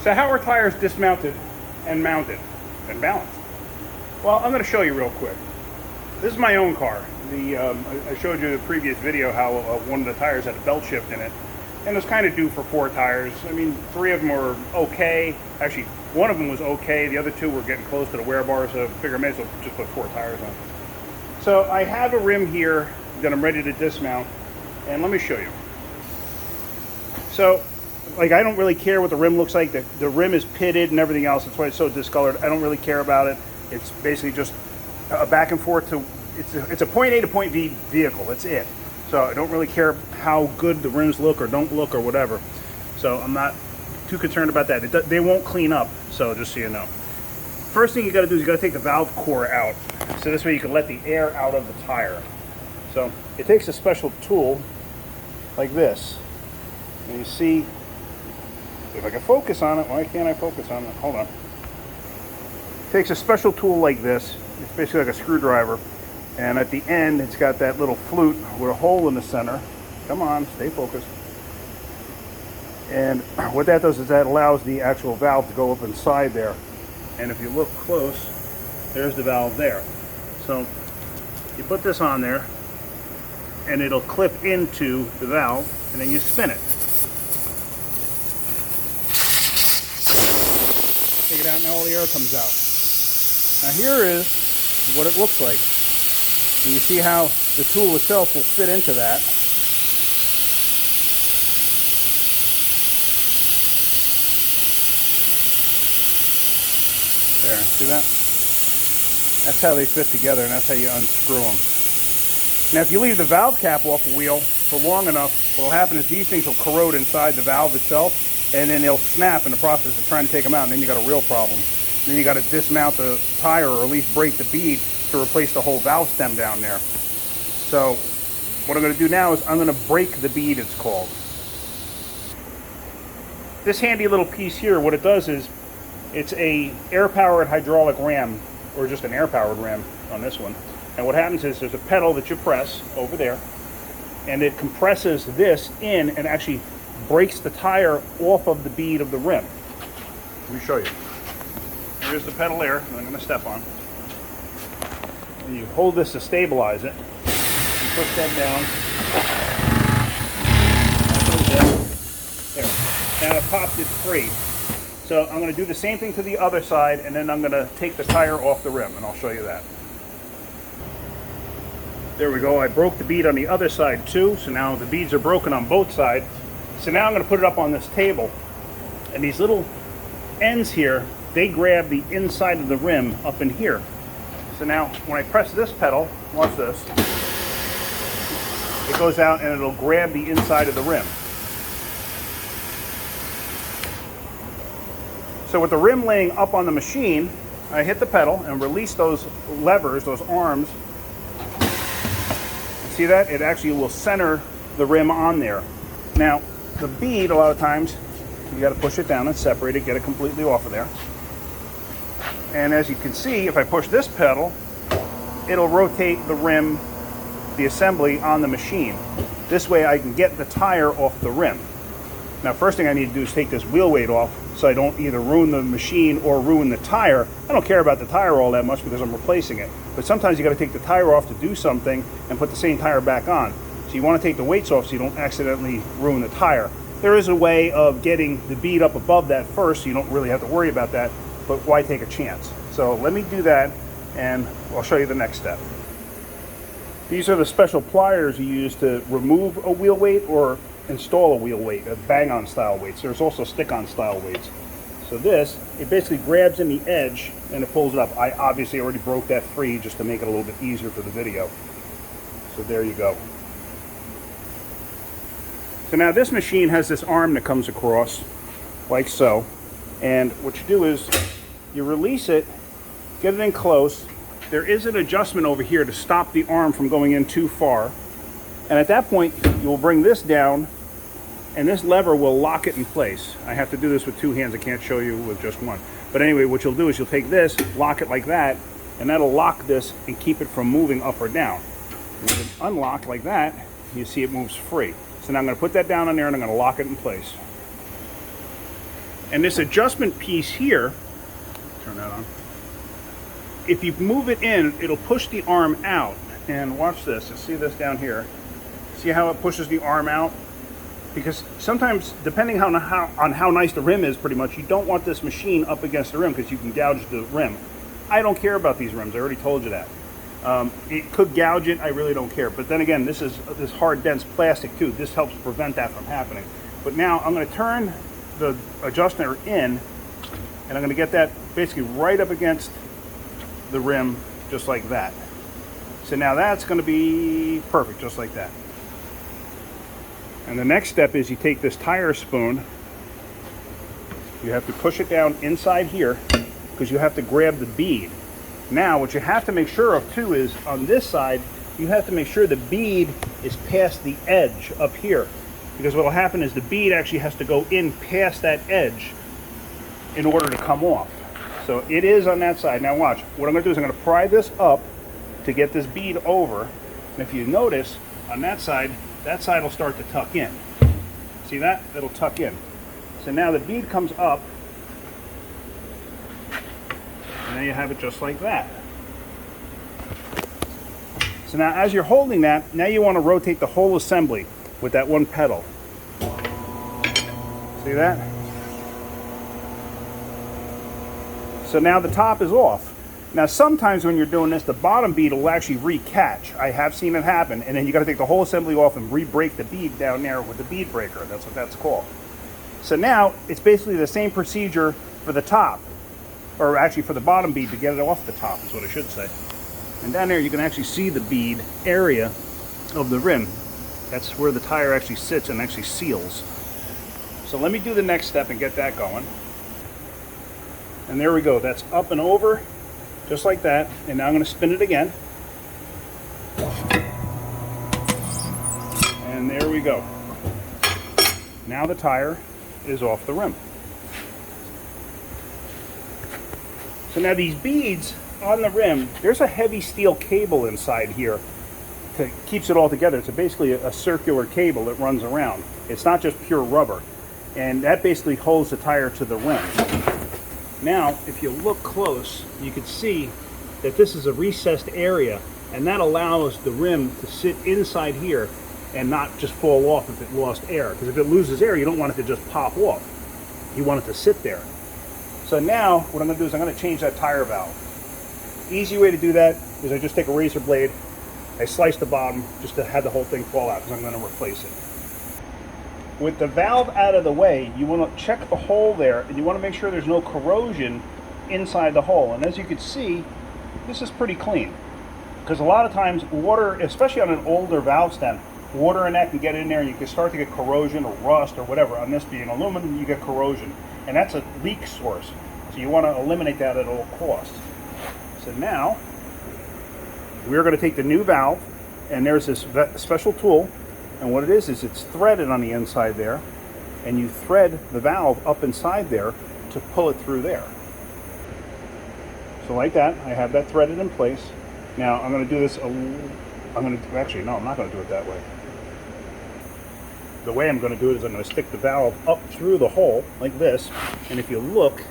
So how are tires dismounted and mounted and balanced? Well, I'm going to show you real quick. This is my own car. I showed you in the previous video how one of the tires had a belt shift in it, and it was kind of due for 4 tires. I mean, 3 of them were okay. Actually, one of them was okay. The other 2 were getting close to the wear bar, so I figured I may as well just put 4 tires on. So I have a rim here that I'm ready to dismount, and let me show you. So, like, I don't really care what the rim looks like. The rim is pitted and everything else. That's why it's so discolored. I don't really care about it. It's basically just a back and forth to, it's a point A to point B vehicle. That's it. So I don't really care how good the rims look or don't look or whatever. So I'm not too concerned about that. They won't clean up, so just so you know. First thing you got to do is you got to take the valve core out. So this way you can let the air out of the tire. So it takes a special tool like this. And you see, if I can focus on it, why can't I focus on it? Hold on. It takes a special tool like this. It's basically like a screwdriver. And at the end, it's got that little flute with a hole in the center. Come on, stay focused. And what that does is that allows the actual valve to go up inside there. And if you look close, there's the valve there. So you put this on there, and it'll clip into the valve, and then you spin it. Take it out, now all the air comes out. Now here is what it looks like. And you see how the tool itself will fit into that. There, see that? That's how they fit together, and that's how you unscrew them. Now if you leave the valve cap off a wheel for long enough, what will happen is these things will corrode inside the valve itself, and then they'll snap in the process of trying to take them out, and then you got a real problem. Then you got to dismount the tire, or at least break the bead to replace the whole valve stem down there. So what I'm going to do now is I'm going to break the bead, it's called. This handy little piece here, what it does is it's a air-powered hydraulic ram, or just an air-powered ram on this one. And what happens is there's a pedal that you press over there, and it compresses this in and actually breaks the tire off of the bead of the rim. Let me show you. Here's the pedal there that I'm going to step on. And you hold this to stabilize it. You push that down. There. Now it popped it free. So I'm going to do the same thing to the other side, and then I'm going to take the tire off the rim, and I'll show you that. There we go. I broke the bead on the other side too, so now the beads are broken on both sides. So now I'm going to put it up on this table, and these little ends here, they grab the inside of the rim up in here. So now when I press this pedal, watch this, it goes out and it'll grab the inside of the rim. So with the rim laying up on the machine, I hit the pedal and release those levers, those arms. See that? It actually will center the rim on there. Now, the bead, a lot of times, you got to push it down and separate it, get it completely off of there. And as you can see, if I push this pedal, it'll rotate the rim, the assembly on the machine. This way I can get the tire off the rim. Now, first thing I need to do is take this wheel weight off so I don't either ruin the machine or ruin the tire. I don't care about the tire all that much because I'm replacing it. But sometimes you got to take the tire off to do something and put the same tire back on. So you want to take the weights off so you don't accidentally ruin the tire. There is a way of getting the bead up above that first, so you don't really have to worry about that, but why take a chance? So let me do that, and I'll show you the next step. These are the special pliers you use to remove a wheel weight or install a wheel weight, bang-on style weights. There's also stick-on style weights. So this, it basically grabs in the edge and it pulls it up. I obviously already broke that free just to make it a little bit easier for the video. So there you go. So now this machine has this arm that comes across like so, and what you do is you release it, get it in close. There is an adjustment over here to stop the arm from going in too far, and at that point you'll bring this down and this lever will lock it in place. I have to do this with 2 hands, I can't show you with just one. But anyway, what you'll do is you'll take this, lock it like that, and that'll lock this and keep it from moving up or down. And with it unlocked like that, you see it moves free. So now I'm going to put that down on there and I'm going to lock it in place. And this adjustment piece here, turn that on. If you move it in, it'll push the arm out. And watch this, you see this down here. See how it pushes the arm out? Because sometimes, depending on how nice the rim is, pretty much, you don't want this machine up against the rim because you can gouge the rim. I don't care about these rims, I already told you that. It could gouge it, I really don't care. But then again, this is this hard, dense plastic too. This helps prevent that from happening. But now I'm going to turn the adjuster in, and I'm going to get that basically right up against the rim, just like that. So now that's going to be perfect, just like that. And the next step is you take this tire spoon, you have to push it down inside here because you have to grab the bead. Now what you have to make sure of too is on this side, you have to make sure the bead is past the edge up here, because what will happen is the bead actually has to go in past that edge in order to come off. So it is on that side. Now watch, what I'm going to do is I'm going to pry this up to get this bead over, and if you notice on that side will start to tuck in. See that? It'll tuck in. So now the bead comes up, and there you have it just like that. So now as you're holding that, now you want to rotate the whole assembly with that one pedal. See that? So now the top is off. Now sometimes when you're doing this, the bottom bead will actually re-catch. I have seen it happen, and then you got to take the whole assembly off and re-break the bead down there with the bead breaker. That's what that's called. So now it's basically the same procedure for the top, or actually for the bottom bead to get it off the top is what I should say. And down there you can actually see the bead area of the rim. That's where the tire actually sits and actually seals. So let me do the next step and get that going. And there we go, that's up and over, just like that. And now I'm going to spin it again. And there we go. Now the tire is off the rim. So now these beads on the rim, there's a heavy steel cable inside here that keeps it all together. It's basically a circular cable that runs around. It's not just pure rubber. And that basically holds the tire to the rim. Now, if you look close, you can see that this is a recessed area, and that allows the rim to sit inside here and not just fall off if it lost air. Because if it loses air, you don't want it to just pop off. You want it to sit there. So now, what I'm going to do is I'm going to change that tire valve. Easy way to do that is I just take a razor blade, I slice the bottom just to have the whole thing fall out because I'm going to replace it. With the valve out of the way, you want to check the hole there, and you want to make sure there's no corrosion inside the hole. And as you can see, this is pretty clean. Because a lot of times water, especially on an older valve stem, water and that can get in there and you can start to get corrosion or rust or whatever. On this being aluminum, you get corrosion. And that's a leak source. So you want to eliminate that at all costs. So now, we're going to take the new valve, and there's this special tool. And what it is it's threaded on the inside there, and you thread the valve up inside there to pull it through there. So like that, I have that threaded in place. Now I'm going to do this, actually no, I'm not going to do it that way. The way I'm going to do it is I'm going to stick the valve up through the hole like this, and if you look,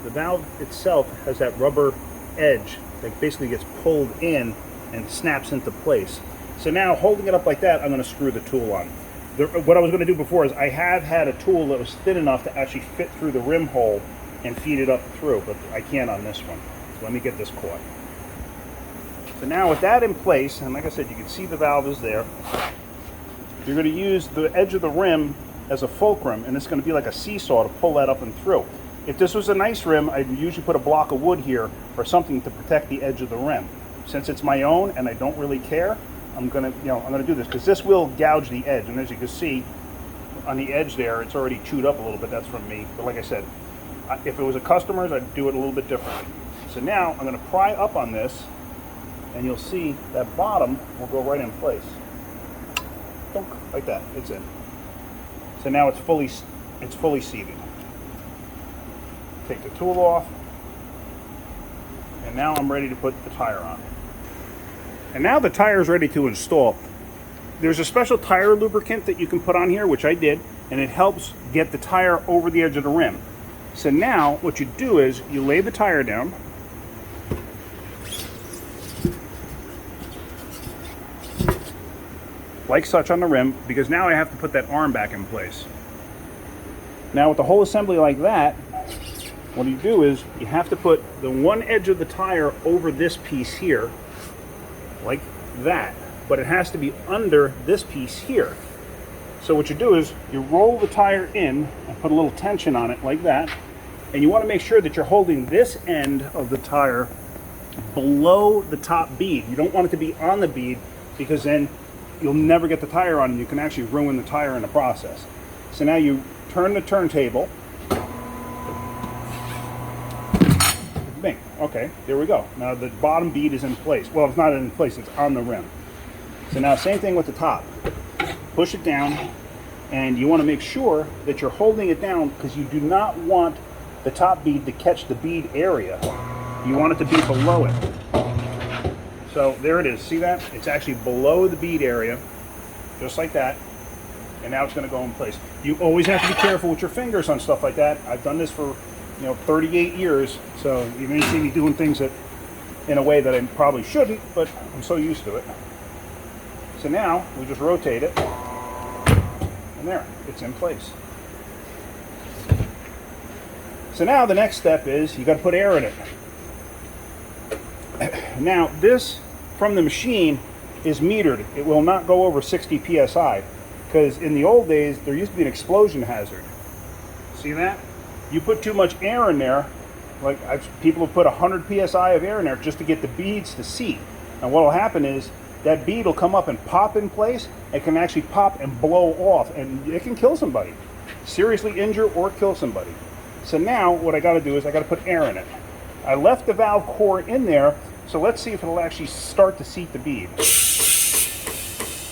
the valve itself has that rubber edge that basically gets pulled in and snaps into place. So now, holding it up like that, I'm going to screw the tool on. What I was going to do before is I have had a tool that was thin enough to actually fit through the rim hole and feed it up through, but I can't on this one. So let me get this caught. So now with that in place, and like I said, you can see the valve is there, you're going to use the edge of the rim as a fulcrum, and it's going to be like a seesaw to pull that up and through. If this was a nice rim, I'd usually put a block of wood here or something to protect the edge of the rim. Since it's my own and I don't really care, I'm gonna do this because this will gouge the edge, and as you can see on the edge there, it's already chewed up a little bit. That's from me, but like I said, if it was a customer's, I'd do it a little bit differently. So now I'm going to pry up on this, and you'll see that bottom will go right in place, like that. It's in. So now it's fully seated. Take the tool off, and now I'm ready to put the tire on. And now the tire is ready to install. There's a special tire lubricant that you can put on here, which I did, and it helps get the tire over the edge of the rim. So now what you do is you lay the tire down. Like such on the rim, because now I have to put that arm back in place. Now with the whole assembly like that, what you do is you have to put the one edge of the tire over this piece here, like that. But it has to be under this piece here. So what you do is you roll the tire in and put a little tension on it like that. And you want to make sure that you're holding this end of the tire below the top bead. You don't want it to be on the bead, because then you'll never get the tire on and you can actually ruin the tire in the process. So now you turn the turntable. Bing. Okay, there we go. Now the bottom bead is in place. Well, it's not in place, it's on the rim. So now same thing with the top. Push it down, and you want to make sure that you're holding it down, because you do not want the top bead to catch the bead area. You want it to be below it. So there it is. See that? It's actually below the bead area, just like that. And now it's going to go in place. You always have to be careful with your fingers on stuff like that. I've done this for 38 years, so you may see me doing things that in a way that I probably shouldn't, but I'm so used to it. So now we just rotate it, and there, it's in place. So now the next step is you got to put air in it. Now this from the machine is metered. It will not go over 60 psi, because in the old days there used to be an explosion hazard. See that? You put too much air in there, like people have put 100 psi of air in there just to get the beads to seat. And what will happen is that bead will come up and pop in place. It can actually pop and blow off, and it can kill somebody, seriously injure or kill somebody. So now what I got to do is I got to put air in it. I left the valve core in there, so let's see if it'll actually start to seat the bead.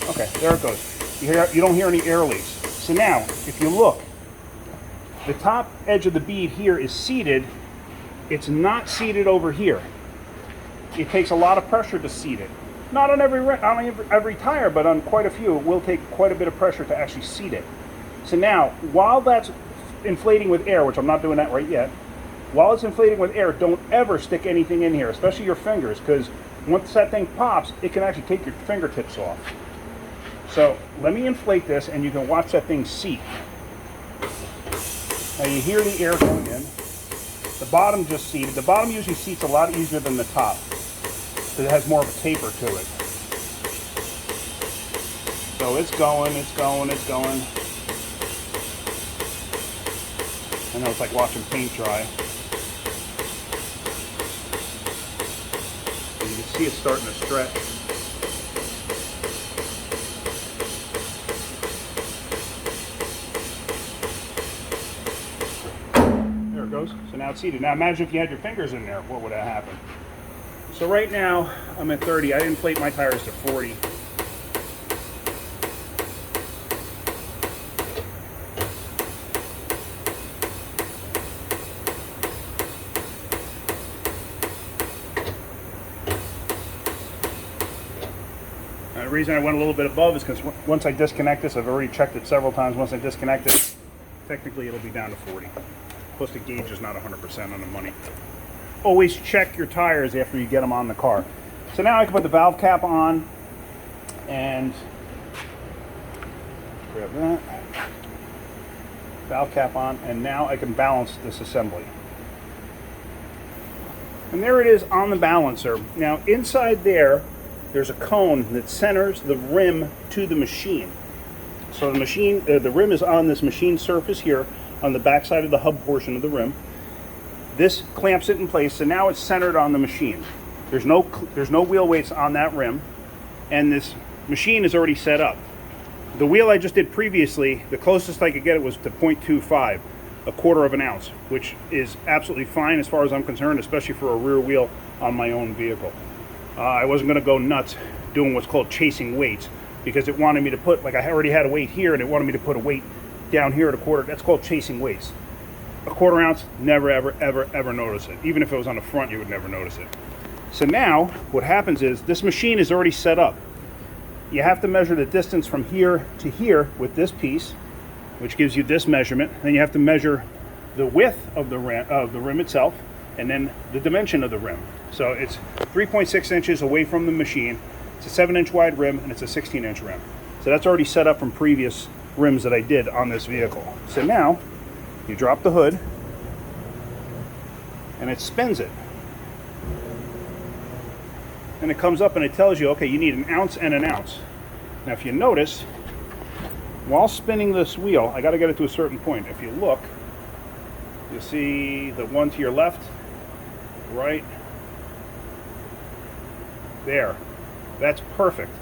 Okay, there it goes. You don't hear any air leaks. So now, if you look, the top edge of the bead here is seated. It's not seated over here. It takes a lot of pressure to seat it. Not on every tire, but on quite a few, it will take quite a bit of pressure to actually seat it. So now, while that's inflating with air, which I'm not doing that right yet, while it's inflating with air, don't ever stick anything in here, especially your fingers, because once that thing pops, it can actually take your fingertips off. So let me inflate this, and you can watch that thing seat. Now you hear the air going in. The bottom just seated. The bottom usually seats a lot easier than the top, because it has more of a taper to it. So it's going, it's going, it's going. I know it's like watching paint dry. And you can see it starting to stretch. There it goes. So now it's seated. Now imagine if you had your fingers in there, what would have happened? So right now I'm at 30. I inflate my tires to 40. The reason I went a little bit above is because once I disconnect this, I've already checked it several times, once I disconnect it, technically it'll be down to 40. Plus the gauge is not 100% on the money. Always check your tires after you get them on the car. So now I can put the valve cap on and grab that. Valve cap on, and now I can balance this assembly. And there it is on the balancer. Now inside there's a cone that centers the rim to the machine. So the machine, the rim is on this machine surface here on the back side of the hub portion of the rim. This clamps it in place, so now it's centered on the machine. There's no wheel weights on that rim, and this machine is already set up. The wheel I just did previously, the closest I could get it was to 0.25, a quarter of an ounce, which is absolutely fine as far as I'm concerned, especially for a rear wheel on my own vehicle. I wasn't going to go nuts doing what's called chasing weights, because it wanted me to put, like I already had a weight here, and it wanted me to put a weight down here at a quarter. That's called chasing weights. A quarter ounce, never, ever, ever, ever notice it. Even if it was on the front, you would never notice it. So now, what happens is, this machine is already set up. You have to measure the distance from here to here with this piece, which gives you this measurement. Then you have to measure the width of the rim itself, and then the dimension of the rim. So it's 3.6 inches away from the machine. It's a 7-inch wide rim, and it's a 16-inch rim. So that's already set up from previous rims that I did on this vehicle. So now you drop the hood, and it spins it. And it comes up and it tells you, okay, you need 1 ounce and 1 ounce. Now if you notice, while spinning this wheel, I got to get it to a certain point. If you look, you'll see the one to your left, right there. That's perfect.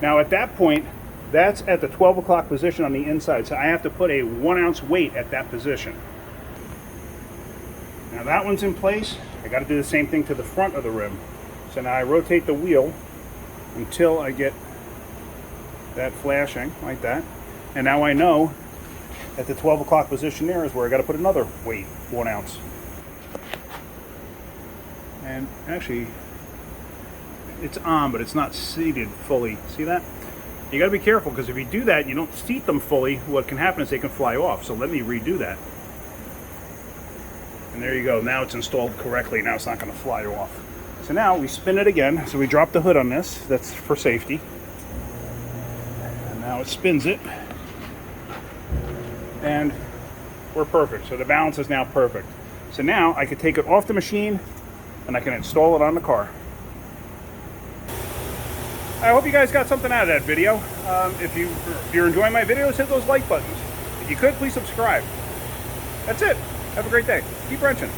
Now at that point, that's at the 12 o'clock position on the inside, so I have to put a 1 ounce weight at that position. Now that one's in place. I got to do the same thing to the front of the rim. So now I rotate the wheel until I get that flashing like that. And now I know at the 12 o'clock position there is where I got to put another weight, 1 ounce. And actually, it's on, but it's not seated fully. See that? You got to be careful, because if you do that, you don't seat them fully, what can happen is they can fly off. So let me redo that. And there you go. Now it's installed correctly. Now it's not going to fly off. So now we spin it again. So we drop the hood on this. That's for safety. And now it spins it. And we're perfect. So the balance is now perfect. So now I can take it off the machine and I can install it on the car. I hope you guys got something out of that video. If you're enjoying my videos, hit those like buttons. If you could, please subscribe. That's it. Have a great day. Keep wrenching.